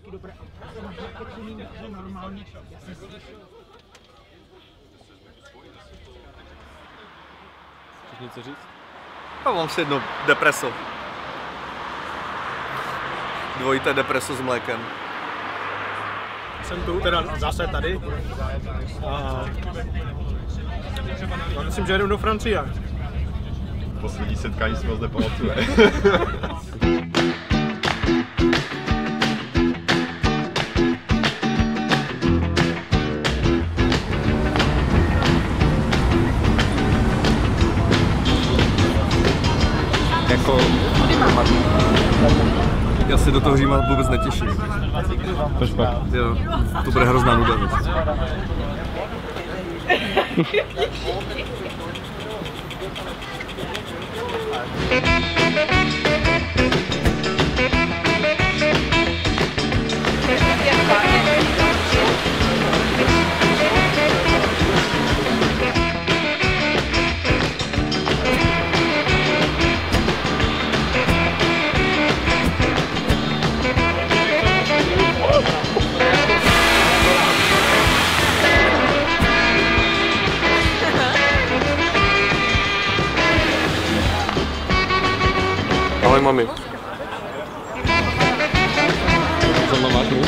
vždycky dobré. Normálně. Chceš něco říct? Já mám si jedno depreso. Dvojité depreso s mlékem. Jsem tu, teda zase tady. Já myslím, že jedu do Francie. Poslední setkání si moc nepamatuje. Jako... Já se do toho Říma vůbec netěším. Proč pak? Jo, to bude hrozná nuda. Ahoj, mami. Co máš mít?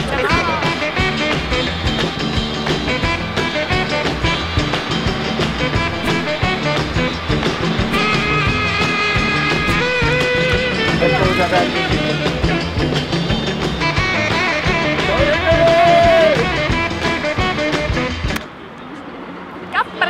Kapr!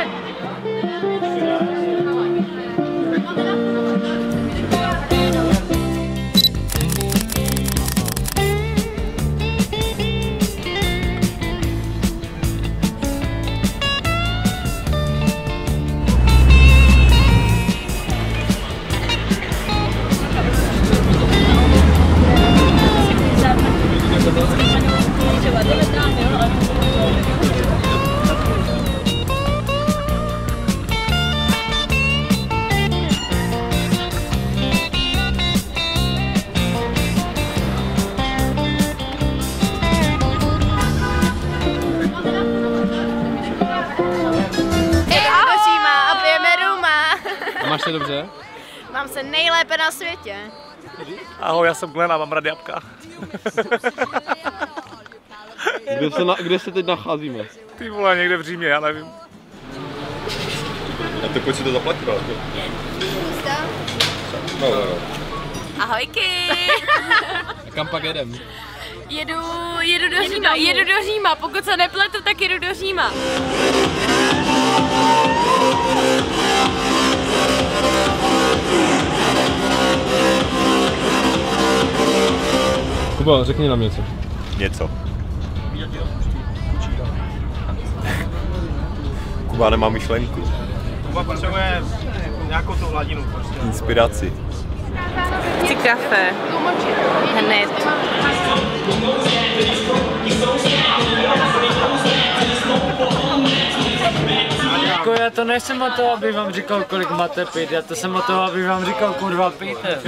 Máš se dobře? Mám se nejlépe na světě. Ahoj, já jsem Glenn a mám rád jabka. Kde se teď nacházíme? Ty vole, někde v Římě, já nevím. A to pojď si to zaplatit, ale to... No. Ahojky! A kam pak jedem? Jedu do Říma, pokud se nepletu, tak jedu do Říma. Kuba, řekni nám něco. Něco. Kuba nemá myšlenku. Kuba potřebuje nějakou tu hladinu prostě. Inspiraci. Chci kafe. Hned. Jako já to nejsem o to, aby vám říkal, kolik máte pít, já to jsem o to, aby vám říkal, kurva, pijte.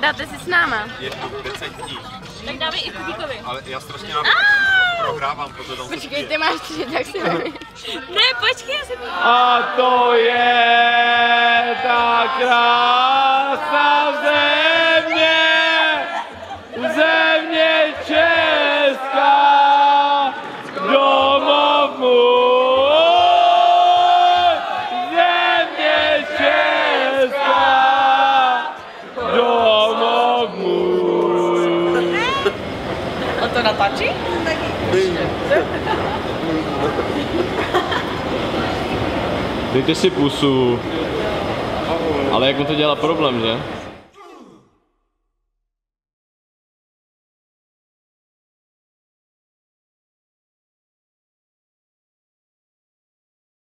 Dáte si s náma. Je tu 10 dní. Tak dáme i Kubíkovi. Ale já strašně prohrávám, proto tam Počkej, ty máš 3, tak si nevím. Ne, počkej, já si to... A to je ta krása země česká, domov můj, země česká, domov můj. A to natáčí? Dejte si pusu. Ale jak mu to dělá problém, že?